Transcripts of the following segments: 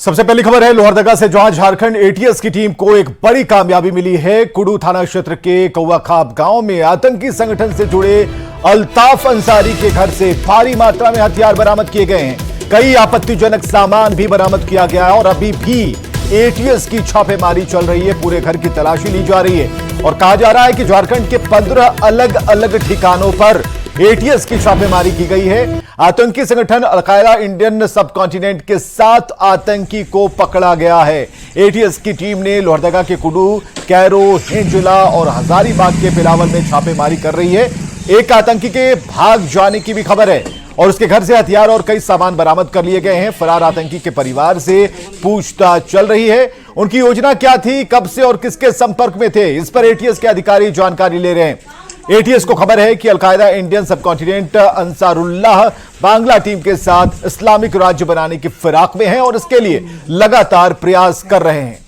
सबसे पहली खबर है लोहरदगा से, जहां झारखंड एटीएस की टीम को एक बड़ी कामयाबी मिली है। कुडू थाना क्षेत्र के कौवाखाप गांव में आतंकी संगठन से जुड़े अल्ताफ अंसारी के घर से भारी मात्रा में हथियार बरामद किए गए हैं। कई आपत्तिजनक सामान भी बरामद किया गया है और अभी भी एटीएस की छापेमारी चल रही है। पूरे घर की तलाशी ली जा रही है और कहा जा रहा है कि झारखंड के 15 अलग अलग ठिकानों पर एटीएस की छापेमारी की गई है। आतंकी संगठन अलकायदा इंडियन सब कॉन्टिनेंट के 7 आतंकी को पकड़ा गया है। एटीएस की टीम ने लोहरदगा के कुडू, कैरो, हिंजुला और हजारीबाग के बिलावल में छापेमारी कर रही है। एक आतंकी के भाग जाने की भी खबर है और उसके घर से हथियार और कई सामान बरामद कर लिए गए हैं। फरार आतंकी के परिवार से पूछताछ चल रही है। उनकी योजना क्या थी, कब से और किसके संपर्क में थे, इस पर एटीएस के अधिकारी जानकारी ले रहे हैं। एटीएस को खबर है कि अलकायदा इंडियन सब कॉन्टिनेंट अंसारुल्लाह बांग्ला टीम के साथ इस्लामिक राज्य बनाने की फिराक में है और इसके लिए लगातार प्रयास कर रहे हैं।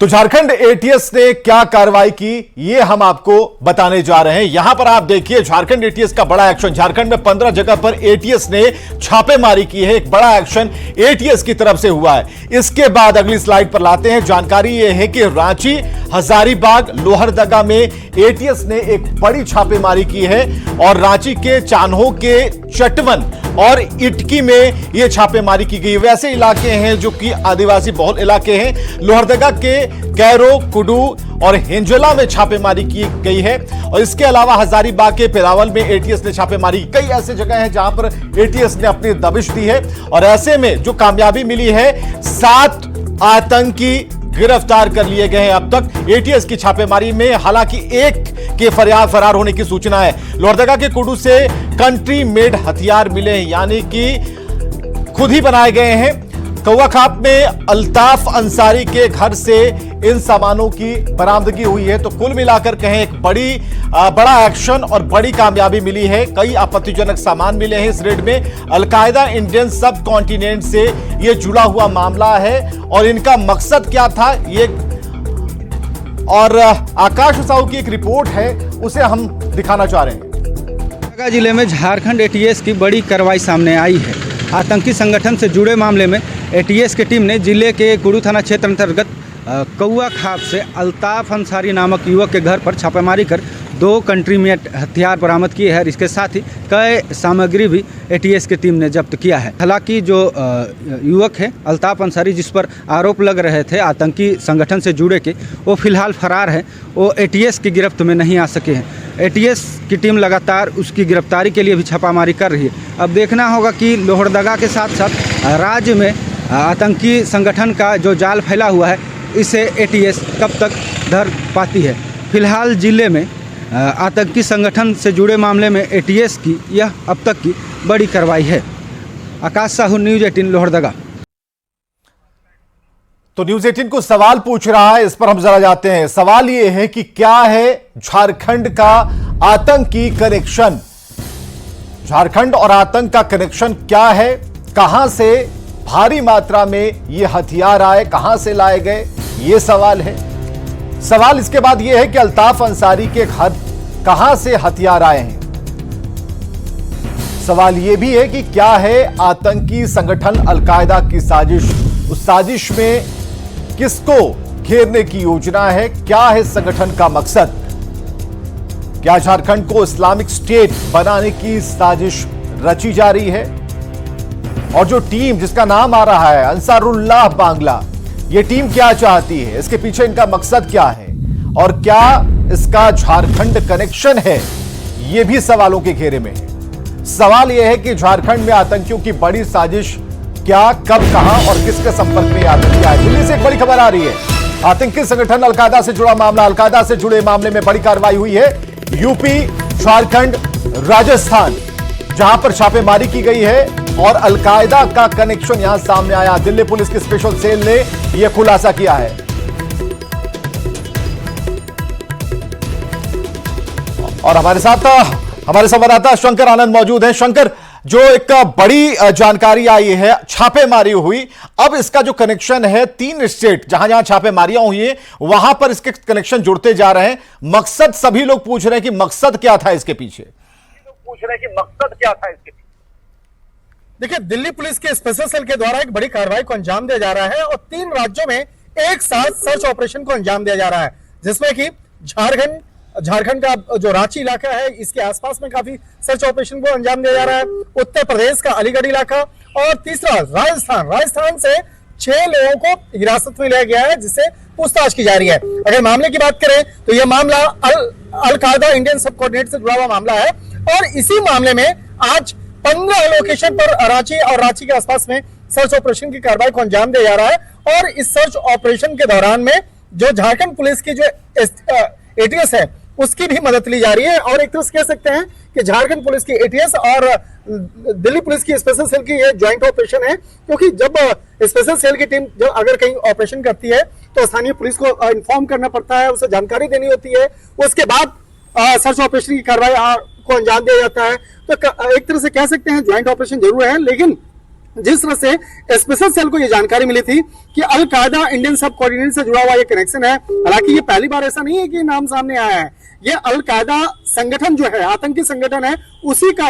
तो झारखंड एटीएस ने क्या कार्रवाई की, ये हम आपको बताने जा रहे हैं। यहां पर आप देखिए झारखंड एटीएस का बड़ा एक्शन। झारखंड में 15 जगह पर एटीएस ने छापेमारी की है। एक बड़ा एक्शन एटीएस की तरफ से हुआ है। इसके बाद अगली स्लाइड पर लाते हैं। जानकारी यह है कि रांची, हजारीबाग, लोहरदगा में एटीएस ने एक बड़ी छापेमारी की है और रांची के चान्हो के चटवन और इटकी में यह छापेमारी की गई। वैसे इलाके हैं जो कि आदिवासी बहुल इलाके हैं। लोहरदगा के कैरो, कुडू और हिंजुला में छापेमारी की गई है और इसके अलावा हजारीबाग के पिरावल में एटीएस ने छापेमारी। कई ऐसे जगह हैं जहां पर एटीएस ने अपनी दबिश दी है और ऐसे में जो कामयाबी मिली है, 7 आतंकी गिरफ्तार कर लिए गए हैं अब तक एटीएस की छापेमारी में। हालांकि एक के फरार होने की सूचना है। लोहरदगा के कुडू से कंट्री मेड हथियार मिले हैं, यानी कि खुद ही बनाए गए हैं। कौवाखाप में अल्ताफ अंसारी के घर से इन सामानों की बरामदगी हुई है। तो कुल मिलाकर कहें एक बड़ा एक्शन और बड़ी कामयाबी मिली है। कई आपत्तिजनक सामान मिले हैं इस रेड में। अलकायदा इंडियन सब कॉन्टिनेंट से यह जुड़ा हुआ मामला है और इनका मकसद क्या था, ये और आकाश साहू की एक रिपोर्ट है, उसे हम दिखाना चाह रहे हैं। जिले में झारखंड एटीएस की बड़ी कार्रवाई सामने आई है। आतंकी संगठन से जुड़े मामले में एटीएस की टीम ने जिले के कुडू थाना क्षेत्र अंतर्गत कौवाखाप से अल्ताफ अंसारी नामक युवक के घर पर छापेमारी कर 2 कंट्री मेड हथियार बरामद किए हैं। इसके साथ ही कई सामग्री भी एटीएस की टीम ने जब्त किया है। हालांकि जो युवक है अल्ताफ अंसारी, जिस पर आरोप लग रहे थे आतंकी संगठन से जुड़े के, वो फिलहाल फरार है। वो एटीएस की गिरफ्त में नहीं आ सके हैं। एटीएस की टीम लगातार उसकी गिरफ्तारी के लिए भी छापामारी कर रही है। अब देखना होगा कि लोहरदगा के साथ साथ राज्य में आतंकी संगठन का जो जाल फैला हुआ है, इसे एटीएस कब तक धर पाती है। फिलहाल जिले में आतंकी संगठन से जुड़े मामले में एटीएस की यह अब तक की बड़ी कार्रवाई है। आकाश साहू, न्यूज़ 18 लोहरदगा। तो न्यूज़ 18 को सवाल पूछ रहा है, इस पर हम जरा जाते हैं। सवाल यह है कि क्या है झारखंड का आतंकी कनेक्शन, झारखंड और आतंक का कनेक्शन क्या है, कहां से भारी मात्रा में ये हथियार आए, कहां से लाए गए, ये सवाल है। सवाल इसके बाद यह है कि अल्ताफ अंसारी के घर कहां से हथियार आए हैं। सवाल यह भी है कि क्या है आतंकी संगठन अलकायदा की साजिश, उस साजिश में किसको घेरने की योजना है, क्या है संगठन का मकसद। क्या झारखंड को इस्लामिक स्टेट बनाने की साजिश रची जा रही है। और जो टीम जिसका नाम आ रहा है अंसारुल्लाह बांग्ला, ये टीम क्या चाहती है, इसके पीछे इनका मकसद क्या है और क्या इसका झारखंड कनेक्शन है, ये भी सवालों के घेरे में है। सवाल यह है कि झारखंड में आतंकियों की बड़ी साजिश क्या, कब, कहां और किसके संपर्क में आतंकी आए। दिल्ली से एक बड़ी खबर आ रही है। आतंकी संगठन अलकायदा से जुड़ा मामला, अलकायदा से जुड़े मामले में बड़ी कार्रवाई हुई है। यूपी, झारखंड, राजस्थान, जहां पर छापेमारी की गई है और अलकायदा का कनेक्शन यहां सामने आया। दिल्ली पुलिस की स्पेशल सेल ने यह खुलासा किया है। और हमारे साथ हमारे संवाददाता शंकर आनंद मौजूद हैं। शंकर, जो एक बड़ी जानकारी आई है, छापेमारी हुई, अब इसका जो कनेक्शन है 3 स्टेट जहां जहां छापेमारियां हुई है वहां पर इसके कनेक्शन जुड़ते जा रहे हैं। मकसद, सभी लोग पूछ रहे हैं कि मकसद क्या था इसके पीछे। देखिए, दिल्ली पुलिस के स्पेशल सेल के द्वारा एक बड़ी कार्रवाई को अंजाम दिया जा रहा है और 3 राज्यों में एक साथ सर्च ऑपरेशन को अंजाम दिया जा रहा है, जिसमें कि झारखंड का जो रांची इलाका है, इसके आसपास में काफी सर्च ऑपरेशन को अंजाम दिया जा रहा है, उत्तर प्रदेश का अलीगढ़ इलाका और तीसरा राजस्थान से 6 लोगों को हिरासत में लिया गया है, जिससे पूछताछ की जा रही है। अगर मामले की बात करें तो यह मामला अल कायदा इंडियन सब कोऑर्डिनेट से जुड़ा हुआ मामला है और इसी मामले में आज 15 लोकेशन पर रांची के आसपास में सर्च ऑपरेशन की कार्रवाई को अंजाम दिया जा रहा है और इस सर्च ऑपरेशन के दौरान में जो झारखंड पुलिस की जो एटीएस है उसकी भी मदद ली जा रही है और एक तरह से कह सकते हैं कि झारखंड पुलिस की एटीएस और दिल्ली पुलिस की स्पेशल सेल की ये ज्वाइंट ऑपरेशन है, क्योंकि जब स्पेशल सेल की टीम जब अगर कहीं ऑपरेशन करती है तो स्थानीय पुलिस को इन्फॉर्म करना पड़ता है, उसे जानकारी देनी होती है, उसके बाद सर्च ऑपरेशन की कार्रवाई को अंजाम दिया जाता है। तो एक तरह से कह सकते हैं ज्वाइंट ऑपरेशन जरूर है, लेकिन जिस तरह से स्पेशल सेल को यह जानकारी मिली थी कि अल कायदा इंडियन सब कोऑर्डिनेट से जुड़ा हुआ ये कनेक्शन है, हालांकि ये पहली बार ऐसा नहीं है कि नाम सामने आया है, ये अल कायदा संगठन जो है, आतंकी संगठन है, उसी का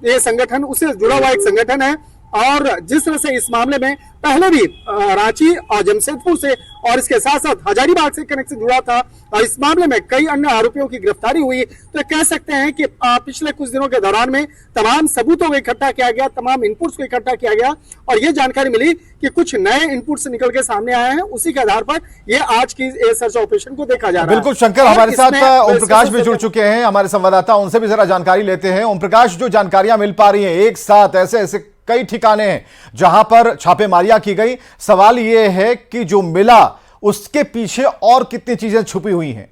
ये संगठन, उससे जुड़ा हुआ एक संगठन है। और जिस तरह से इस मामले में पहले भी रांची और जमशेदपुर से और इसके साथ साथ हजारीबाग से कनेक्शन जुड़ा था और इस मामले में कई अन्य आरोपियों की गिरफ्तारी हुई, तो कह सकते हैं कि पिछले कुछ दिनों के दौरान में तमाम सबूतों को इकट्ठा किया गया, तमाम इनपुट्स को इकट्ठा किया गया और ये जानकारी मिली कि कुछ नए इनपुट्स निकल के सामने आए हैं, उसी के आधार पर ये आज की सर्च ऑपरेशन को देखा जा रहा है। बिल्कुल शंकर, हमारे साथ ओम प्रकाश भी जुड़ चुके हैं, हमारे संवाददाता, उनसे भी जरा जानकारी लेते हैं। ओम प्रकाश, जो जानकारियां मिल पा रही हैं, एक साथ ऐसे कई ठिकाने हैं जहां पर छापेमारियां की गई, सवाल यह है कि जो मिला उसके पीछे और कितनी चीजें छुपी हुई हैं?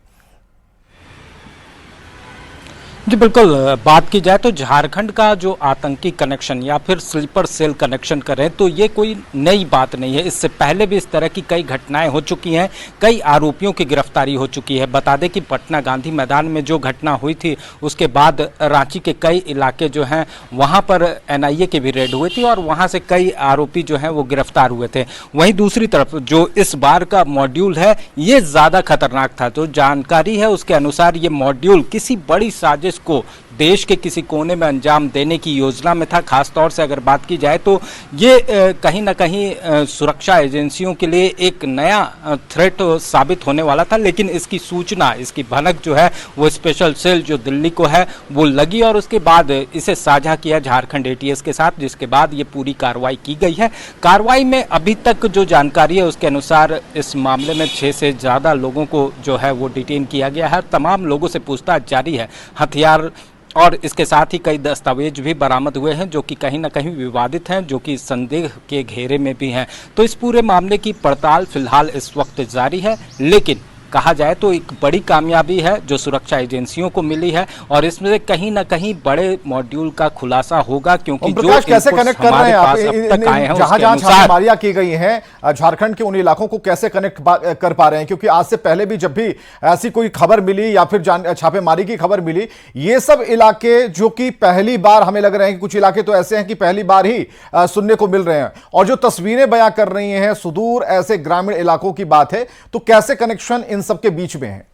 जी बिल्कुल, बात की जाए तो झारखंड का जो आतंकी कनेक्शन या फिर स्लीपर सेल कनेक्शन करें तो ये कोई नई बात नहीं है। इससे पहले भी इस तरह की कई घटनाएं हो चुकी हैं, कई आरोपियों की गिरफ्तारी हो चुकी है। बता दें कि पटना गांधी मैदान में जो घटना हुई थी उसके बाद रांची के कई इलाके जो हैं वहां पर एनआईए की भी रेड हुई थी और वहां से कई आरोपी जो हैं वो गिरफ्तार हुए थे। वहीं दूसरी तरफ जो इस बार का मॉड्यूल है ये ज़्यादा खतरनाक था। जो जानकारी है उसके अनुसार ये मॉड्यूल किसी बड़ी साजिश को देश के किसी कोने में अंजाम देने की योजना में था। खास तौर से अगर बात की जाए तो ये कहीं ना कहीं सुरक्षा एजेंसियों के लिए एक नया थ्रेट साबित होने वाला था, लेकिन इसकी सूचना, इसकी भनक जो है वो स्पेशल सेल जो दिल्ली को है वो लगी और उसके बाद इसे साझा किया झारखंड एटीएस के साथ, जिसके बाद ये पूरी कार्रवाई की गई है। कार्रवाई में अभी तक जो जानकारी है उसके अनुसार इस मामले में 6 से ज़्यादा लोगों को जो है वो डिटेन किया गया है। तमाम लोगों से पूछताछ जारी है। हथियार और इसके साथ ही कई दस्तावेज भी बरामद हुए हैं जो कि कहीं ना कहीं विवादित हैं, जो कि संदेह के घेरे में भी हैं। तो इस पूरे मामले की पड़ताल फिलहाल इस वक्त जारी है, लेकिन कहा जाए तो एक बड़ी कामयाबी है जो सुरक्षा एजेंसियों को मिली है और इसमें कहीं ना कहीं बड़े मॉड्यूल का खुलासा होगा, क्योंकि जो कैसे कनेक्ट कर रहे हैं आप जहां छापेमारियां की गई हैं झारखंड के उन इलाकों को कैसे कनेक्ट कर पा रहे हैं? क्योंकि आज से पहले भी जब भी ऐसी कोई खबर मिली या फिर छापेमारी की खबर मिली, ये सब इलाके जो कि पहली बार हमें लग रहे हैं कि कुछ इलाके तो ऐसे हैं कि पहली बार ही सुनने को मिल रहे हैं और जो तस्वीरें बयां कर रही हैं सुदूर ऐसे ग्रामीण इलाकों की बात है, तो कैसे कनेक्शन इन सबके बीच में है?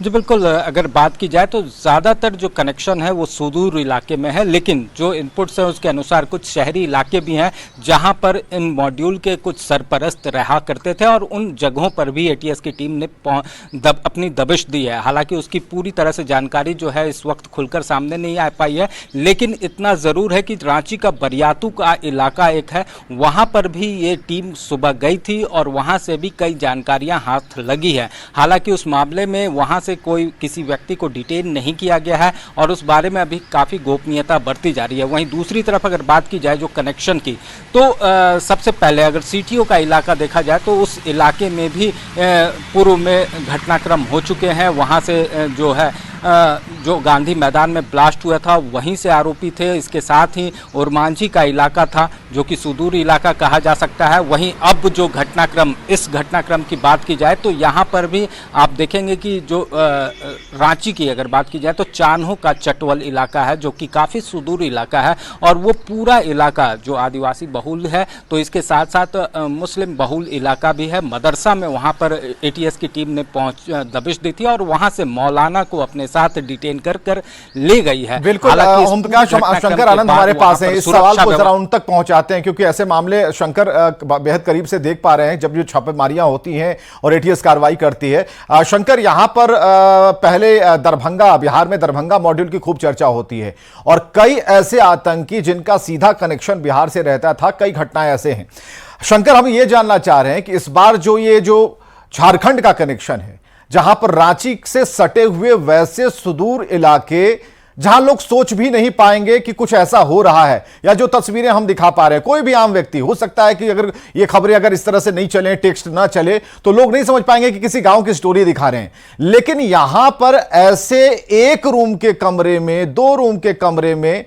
जी बिल्कुल, अगर बात की जाए तो ज़्यादातर जो कनेक्शन है वो सुदूर इलाके में है, लेकिन जो इनपुट्स हैं उसके अनुसार कुछ शहरी इलाके भी हैं जहां पर इन मॉड्यूल के कुछ सरपरस्त रहा करते थे और उन जगहों पर भी एटीएस की टीम ने अपनी दबिश दी है। हालांकि उसकी पूरी तरह से जानकारी जो है इस वक्त खुलकर सामने नहीं आ पाई है, लेकिन इतना ज़रूर है कि रांची का बरियातू का इलाका एक है, वहाँ पर भी ये टीम सुबह गई थी और वहाँ से भी कई जानकारियाँ हाथ लगी है। हालांकि उस मामले में वहाँ से कोई किसी व्यक्ति को डिटेन नहीं किया गया है और उस बारे में अभी काफ़ी गोपनीयता बरती जा रही है। वहीं दूसरी तरफ अगर बात की जाए जो कनेक्शन की, तो सबसे पहले अगर सीटीओ का इलाका देखा जाए तो उस इलाके में भी पूर्व में घटनाक्रम हो चुके हैं। वहाँ से जो है जो गांधी मैदान में ब्लास्ट हुआ था वहीं से आरोपी थे। इसके साथ ही ओरमांझी का इलाका था जो कि सुदूर इलाका कहा जा सकता है। वहीं अब जो घटनाक्रम, इस घटनाक्रम की बात की जाए तो यहाँ पर भी आप देखेंगे कि जो रांची की अगर बात की जाए तो चान्हो का चटवल इलाका है, जो कि काफ़ी सुदूर इलाका है और वो पूरा इलाका जो आदिवासी बहुल है, तो इसके साथ साथ मुस्लिम बहुल इलाका भी है। मदरसा में वहाँ पर एटीएस की टीम ने दबिश दी थी और वहाँ से मौलाना को अपने साथ डिटेन कर ले गई है। बिल्कुल ओम प्रकाश, शंकर आनंद हमारे पास है, इस सवाल को जरा उन तक पहुंचाते हैं क्योंकि ऐसे मामले शंकर बेहद करीब से देख पा रहे हैं जब जो छापेमारियां होती हैं और एटीएस कार्रवाई करती है। शंकर, यहां पर पहले दरभंगा, बिहार में दरभंगा मॉड्यूल की खूब चर्चा होती है और कई ऐसे आतंकी जिनका सीधा कनेक्शन बिहार से रहता था, कई घटनाएं ऐसे हैं। शंकर, हम ये जानना चाह रहे हैं कि इस बार जो झारखंड का कनेक्शन है, जहां पर रांची से सटे हुए वैसे सुदूर इलाके जहां लोग सोच भी नहीं पाएंगे कि कुछ ऐसा हो रहा है, या जो तस्वीरें हम दिखा पा रहे हैं, कोई भी आम व्यक्ति हो सकता है कि अगर ये खबरें अगर इस तरह से नहीं चले, टेक्स्ट ना चले, तो लोग नहीं समझ पाएंगे कि किसी गांव की स्टोरी दिखा रहे हैं। लेकिन यहां पर ऐसे 1 रूम के कमरे में, 2 रूम के कमरे में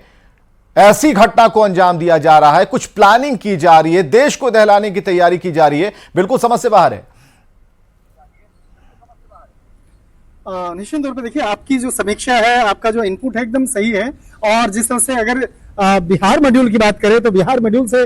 ऐसी घटना को अंजाम दिया जा रहा है, कुछ प्लानिंग की जा रही है, देश को दहलाने की तैयारी की जा रही है, बिल्कुल समझ से बाहर है। निश्चित तौर पे देखिए, आपकी जो समीक्षा है, आपका जो इनपुट है एकदम सही है। और जिस तरह से अगर बिहार मॉड्यूल की बात करें तो बिहार मॉड्यूल से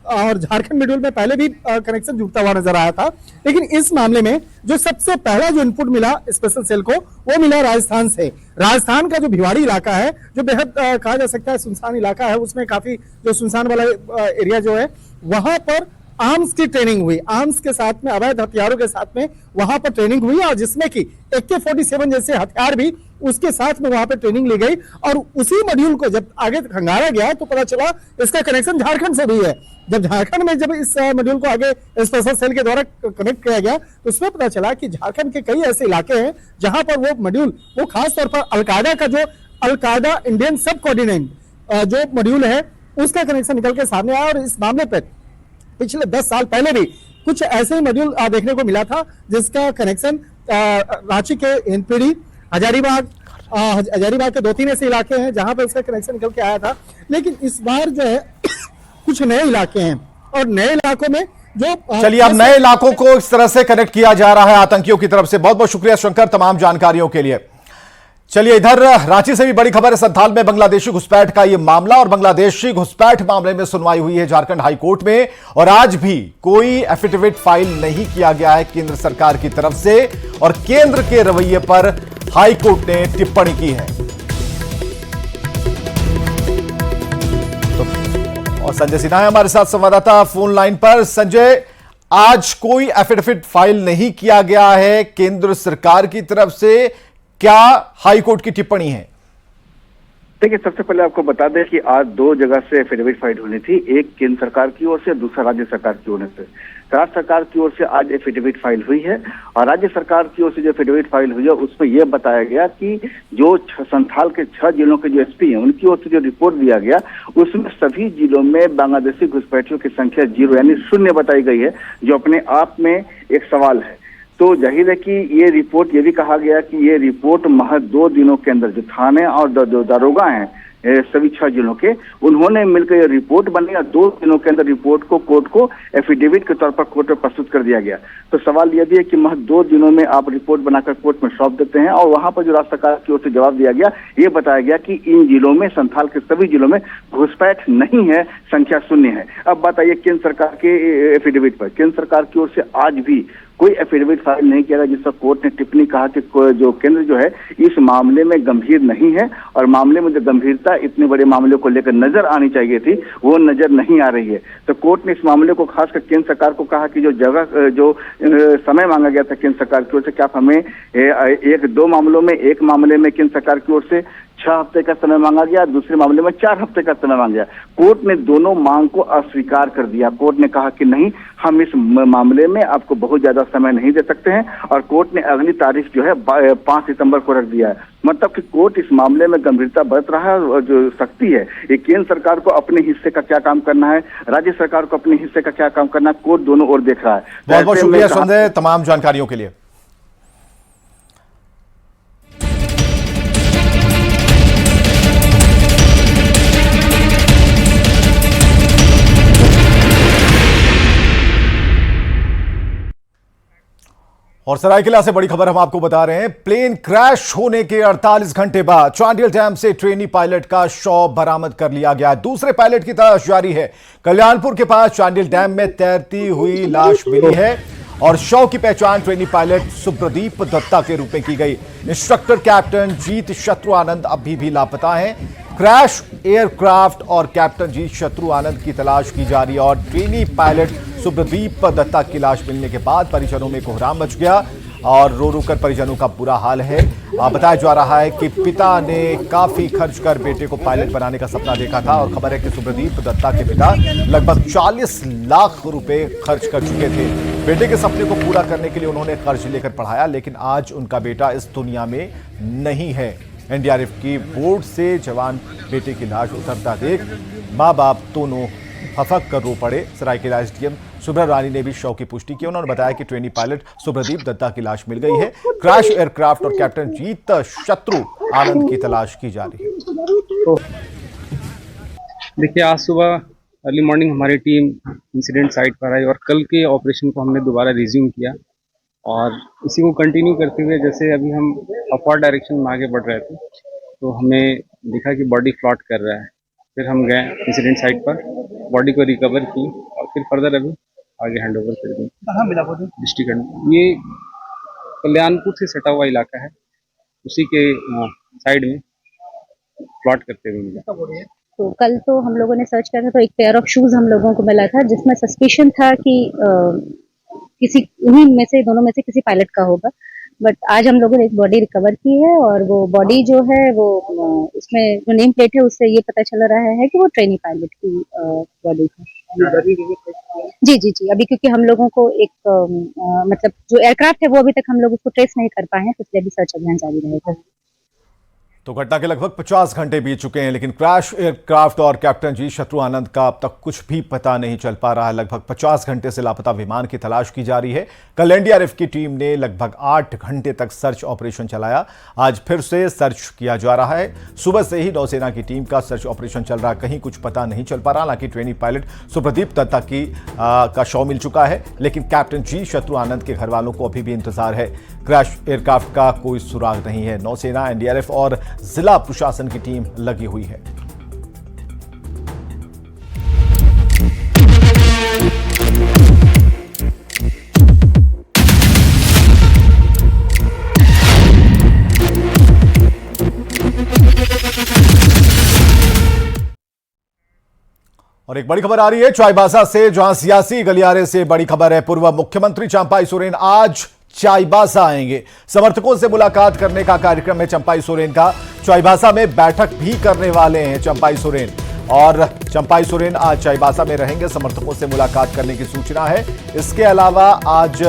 और झारखंड मॉड्यूल में पहले भी कनेक्शन जुड़ता हुआ नजर आया था, लेकिन इस मामले में जो सबसे पहला जो इनपुट मिला स्पेशल सेल को, वो मिला राजस्थान से। राजस्थान का जो भिवाड़ी इलाका है, जो बेहद कहा जा सकता है सुनसान इलाका है, उसमें काफी जो सुनसान वाला एरिया जो है, वहां पर आर्म्स की ट्रेनिंग हुई, आर्म्स के साथ में, अवैध हथियारों के साथ में वहां पर ट्रेनिंग हुई और जिसमें कि AK-47 जैसे हथियार भी उसके साथ में वहां पर ट्रेनिंग ली गई। और उसी मॉड्यूल को जब आगे खंगाला गया तो पता चला इसका कनेक्शन झारखंड से भी है। जब झारखंड में जब इस मॉड्यूल को आगे स्पेशल सेल के द्वारा कनेक्ट किया गया तो उसमें पता चला कि झारखंड के कई ऐसे इलाके हैं जहां पर वो मॉड्यूल, वो खासतौर पर अलकायदा का जो अलकायदा इंडियन सब कोऑर्डिनेट जो मॉड्यूल है, उसका कनेक्शन निकल के सामने आया। और इस मामले पर पिछले 10 साल पहले भी कुछ ऐसे ही मॉड्यूल देखने को मिला था जिसका कनेक्शन रांची के हिंदपीढ़ी, हजारीबाग के 2-3 ऐसे इलाके हैं जहां पर इसका कनेक्शन निकल के आया था। लेकिन इस बार जो है कुछ नए इलाके हैं और नए इलाकों में जो चलिए, अब नए इलाकों को इस तरह से कनेक्ट किया जा रहा है आतंकियों की तरफ से। बहुत बहुत शुक्रिया शंकर तमाम जानकारियों के लिए। चलिए, इधर रांची से भी बड़ी खबर है। संथाल में बांग्लादेशी घुसपैठ का यह मामला, और बांग्लादेशी घुसपैठ मामले में सुनवाई हुई है झारखंड हाई कोर्ट में, और आज भी कोई एफिडेविट फाइल नहीं किया गया है केंद्र सरकार की तरफ से, और केंद्र के रवैये पर हाई कोर्ट ने टिप्पणी की है। और संजय सिन्हा है हमारे साथ संवाददाता फोन लाइन पर। संजय, आज कोई एफिडेविट फाइल नहीं किया गया है केंद्र सरकार की तरफ से, क्या हाई कोर्ट की टिप्पणी है? देखिए, सबसे पहले आपको बता दें कि आज 2 जगह से एफिडेविट फाइल होनी थी, एक केंद्र सरकार की ओर से, दूसरा राज्य सरकार की ओर से। राज्य सरकार की ओर से आज एफिडेविट फाइल हुई है और राज्य सरकार की ओर से जो एफिडेविट फाइल हुई है उसमें यह बताया गया कि जो संथाल के 6 जिलों के जो SP हैं उनकी ओर से जो रिपोर्ट दिया गया उसमें सभी जिलों में बांग्लादेशी घुसपैठियों की संख्या 0 यानी 0 बताई गई है, जो अपने आप में एक सवाल है। तो जाहिर है कि ये रिपोर्ट, ये भी कहा गया कि ये रिपोर्ट महज 2 दिनों के अंदर जो थाने और दारोगा हैं सभी 6 जिलों के, उन्होंने मिलकर ये रिपोर्ट बनी और 2 दिनों के अंदर रिपोर्ट को कोर्ट को एफिडेविट के तौर पर कोर्ट में प्रस्तुत कर दिया गया। तो सवाल यह भी है कि महज 2 दिनों में आप रिपोर्ट बनाकर कोर्ट में सौंप देते हैं, और वहां पर जो राज्य सरकार की ओर से जवाब दिया गया, ये बताया गया कि इन जिलों में, संथाल के सभी जिलों में घुसपैठ नहीं है, संख्या 0 है। अब बात आइए केंद्र सरकार के एफिडेविट पर। केंद्र सरकार की ओर से आज भी कोई एफिडेविट फाइल नहीं किया गया, जिस पर कोर्ट ने टिप्पणी कहा कि जो केंद्र जो है इस मामले में गंभीर नहीं है, और मामले में जो गंभीरता इतने बड़े मामले को लेकर नजर आनी चाहिए थी वो नजर नहीं आ रही है। तो कोर्ट ने इस मामले को खासकर केंद्र सरकार को कहा कि जो समय मांगा गया था केंद्र सरकार की ओर से, क्या आप हमें 1-2 मामलों में, एक मामले में केंद्र सरकार की ओर से 6 हफ्ते का समय मांगा गया, दूसरे मामले में 4 हफ्ते का समय मांगा गया। कोर्ट ने दोनों मांग को अस्वीकार कर दिया। कोर्ट ने कहा कि नहीं, हम इस मामले में आपको बहुत ज्यादा समय नहीं दे सकते हैं, और कोर्ट ने अगली तारीख जो है 5 सितंबर को रख दिया है। मतलब कि कोर्ट इस मामले में गंभीरता बरत रहा है, और जो सख्ती है, ये केंद्र सरकार को अपने हिस्से का क्या काम करना है, राज्य सरकार को अपने हिस्से का क्या काम करना है, कोर्ट दोनों ओर देख रहा है। बहुत बहुत शुक्रिया संजय तमाम जानकारियों के लिए। और सरायकेला से बड़ी खबर हम आपको बता रहे हैं। प्लेन क्रैश होने के 48 घंटे बाद चांडिल डैम से ट्रेनी पायलट का शव बरामद कर लिया गया। दूसरे पायलट की तलाश जारी है। कल्याणपुर के पास चांडिल डैम में तैरती हुई लाश मिली है और शव की पहचान ट्रेनी पायलट सुब्रदीप दत्ता के रूप में की गई। इंस्ट्रक्टर कैप्टन जीत शत्रु आनंद अभी भी लापता हैं। क्रैश एयरक्राफ्ट और कैप्टन जीत शत्रु आनंद की तलाश की जा रही है और ट्रेनी पायलट सुब्रदीप दत्ता की लाश मिलने के बाद परिजनों में कोहराम मच गया और रो रो कर परिजनों का बुरा हाल है। बताया जा रहा है कि पिता ने काफी खर्च कर बेटे को पायलट बनाने का सपना देखा था और खबर है कि सुब्रदीप दत्ता के पिता लगभग 40 लाख रुपए खर्च कर चुके थे। बेटे के सपने को पूरा करने के लिए उन्होंने कर्ज लेकर पढ़ाया, लेकिन आज उनका बेटा इस दुनिया में नहीं है। एनडीआरएफ की बोट से जवान बेटे की लाश उतरता देख मां बाप दोनों हफक कर रो पड़े। सरायकेला एसडीएम सुब्रा रानी ने भी शव की पुष्टि की। उन्होंने बताया कि ट्रेनी पायलट सुब्रदीप दत्ता की लाश मिल गई है। क्रैश एयरक्राफ्ट और कैप्टन जीत शत्रु आनंद की तलाश की जा रही है। देखिए, आज सुबह अर्ली मॉर्निंग हमारी टीम इंसिडेंट साइट पर आई और कल के ऑपरेशन को हमने दोबारा रिज्यूम किया और इसी को कंटिन्यू करते हुए जैसे अभी हम अपवर्ड डायरेक्शन में आगे बढ़ रहे थे तो हमें दिखा कि बॉडी फ्लॉट कर रहा है। फिर हम गए इंसिडेंट साइट पर, बॉडी को रिकवर की और फिर फर्दर अभी आगे हैंड ओवर कर दी। कहाँ मिला बॉडी? डिस्ट्रिक्ट ये कल्याणपुर से सटा हुआ इलाका है, उसी के साइड में प्लॉट करते हुए मिला। तो कल तो हम लोगों ने सर्च किया था तो एक पेयर ऑफ शूज हम लोगों को मिला था जिसमें सस्पिशन था कि किसी उन्हीं में से दोनों में से किसी पायलट का होगा। बट आज हम लोगों ने एक बॉडी रिकवर की है और वो बॉडी जो है वो उसमें जो नेम प्लेट है उससे ये पता चल रहा है कि वो ट्रेनी पायलट की बॉडी है। जी जी जी, अभी क्योंकि हम लोगों को एक मतलब जो एयरक्राफ्ट है वो अभी तक हम लोग उसको ट्रेस नहीं कर पाए हैं, तो इसलिए अभी सर्च अभियान जारी रहेगा। तो घटना के लगभग 50 घंटे बीत चुके हैं, लेकिन क्रैश एयरक्राफ्ट और कैप्टन जी शत्रु आनंद का अब तक कुछ भी पता नहीं चल पा रहा है। लगभग 50 घंटे से लापता विमान की तलाश की जा रही है। कल एनडीआरएफ की टीम ने लगभग 8 घंटे तक सर्च ऑपरेशन चलाया। आज फिर से सर्च किया जा रहा है। सुबह से ही नौसेना की टीम का सर्च ऑपरेशन चल रहा है। कहीं कुछ पता नहीं चल पा रहा। हालांकि ट्रेनी पायलट सुब्रदीप दत्ता का शव मिल चुका है, लेकिन कैप्टन जी शत्रु आनंद के घर वालों को अभी भी इंतजार है। क्रैश एयरक्राफ्ट का कोई सुराग नहीं है। नौसेना, एनडीआरएफ और जिला प्रशासन की टीम लगी हुई है। और एक बड़ी खबर आ रही है चाईबासा से, जहां सियासी गलियारे से बड़ी खबर है। पूर्व मुख्यमंत्री चंपाई सोरेन आज चाईबासा आएंगे। समर्थकों से मुलाकात करने का कार्यक्रम है चंपाई सोरेन का। चाईबासा में बैठक भी करने वाले हैं चंपाई सोरेन और चंपाई सोरेन आज चाईबासा में रहेंगे। समर्थकों से मुलाकात करने की सूचना है। इसके अलावा आज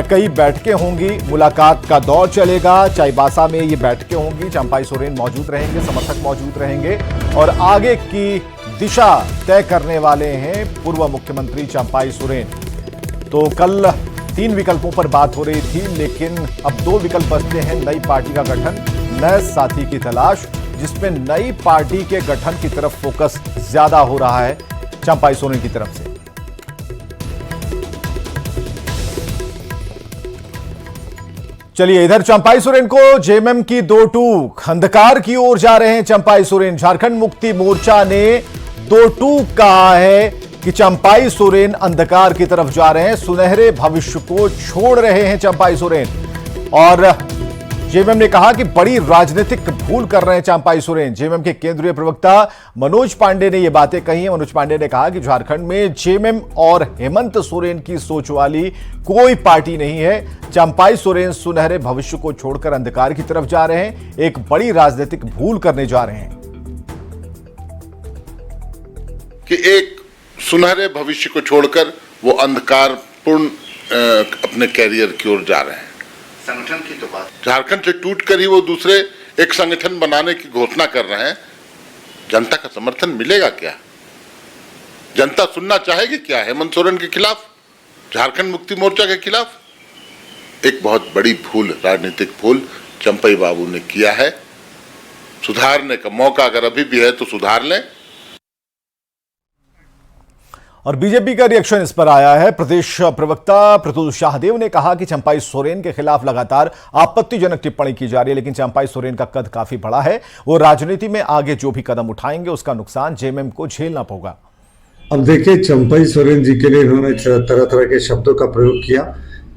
कई बैठकें होंगी, मुलाकात का दौर चलेगा। चाईबासा में ये बैठकें होंगी, चंपाई सोरेन मौजूद रहेंगे, समर्थक मौजूद रहेंगे और आगे की दिशा तय करने वाले हैं पूर्व मुख्यमंत्री चंपाई सोरेन। तो कल 3 विकल्पों पर बात हो रही थी, लेकिन अब 2 विकल्प बचते हैं। नई पार्टी का गठन, नए साथी की तलाश, जिसमें नई पार्टी के गठन की तरफ फोकस ज्यादा हो रहा है चंपाई सोरेन की तरफ से। चलिए, इधर चंपाई सोरेन को जेएमएम की 2 टूक, अंधकार की ओर जा रहे हैं चंपाई सोरेन। झारखंड मुक्ति मोर्चा ने 2 टूक कहा है कि चंपाई सोरेन अंधकार की तरफ जा रहे हैं, सुनहरे भविष्य को छोड़ रहे हैं चंपाई सोरेन। और जेएमएम ने कहा कि बड़ी राजनीतिक भूल कर रहे हैं चंपाई सोरेन। जेएमएम के केंद्रीय प्रवक्ता मनोज पांडे ने यह बातें कही हैं। मनोज पांडे ने कहा कि झारखंड में जेएमएम और हेमंत सोरेन की सोच वाली कोई पार्टी नहीं है। चंपाई सोरेन सुनहरे भविष्य को छोड़कर अंधकार की तरफ जा रहे हैं, एक बड़ी राजनीतिक भूल करने जा रहे हैं। कि एक सुनहरे भविष्य को छोड़कर वो अंधकारपूर्ण अपने कैरियर की ओर जा रहे हैं। संगठन की तो बात, झारखंड से टूटकर ही वो दूसरे एक संगठन बनाने की घोषणा कर रहे हैं। जनता का समर्थन मिलेगा क्या? जनता सुनना चाहेगी क्या? हेमंत सोरेन के खिलाफ, झारखंड मुक्ति मोर्चा के खिलाफ? एक बहुत बड़ी भूल, राजनीतिक भूल चंपाई बाबू ने किया है। सुधारने का मौका अगर अभी भी है तो सुधार लें। और बीजेपी का रिएक्शन इस पर आया है। प्रदेश प्रवक्ता प्रतुल शाहदेव ने कहा कि चंपाई सोरेन के खिलाफ लगातार आपत्तिजनक टिप्पणी की जा रही है, लेकिन चंपाई सोरेन का कद काफी बड़ा है। वो राजनीति में आगे जो भी कदम उठाएंगे उसका नुकसान जेएमएम को झेलना होगा। अब देखिए, चंपाई सोरेन जी के लिए इन्होंने तरह तरह के शब्दों का प्रयोग किया।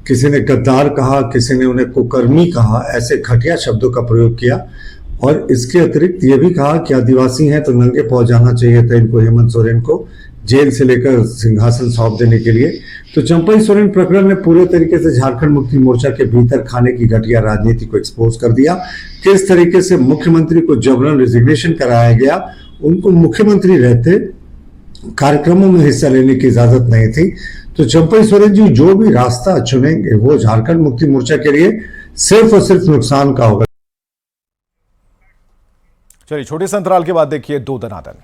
किसी ने गद्दार कहा, किसी ने उन्हें कुकर्मी कहा, ऐसे घटिया शब्दों का प्रयोग किया। और इसके अतिरिक्त ये भी कहा कि आदिवासी हैं तो नंगे पांव जाना चाहिए था इनको, हेमंत सोरेन को जेल से लेकर सिंहासन सौंप देने के लिए। तो चंपाई सोरेन प्रकरण ने पूरे तरीके से झारखंड मुक्ति मोर्चा के भीतर खाने की घटिया राजनीति को एक्सपोज कर दिया। किस तरीके से मुख्यमंत्री को जबरन रिजिग्नेशन कराया गया, उनको मुख्यमंत्री रहते कार्यक्रमों में हिस्सा लेने की इजाजत नहीं थी। तो चंपाई सोरेन जी जो भी रास्ता चुनेंगे वो झारखंड मुक्ति मोर्चा के लिए सिर्फ और सिर्फ नुकसान का होगा। चलिए, छोटे से अंतराल के बाद देखिए दो दनादन।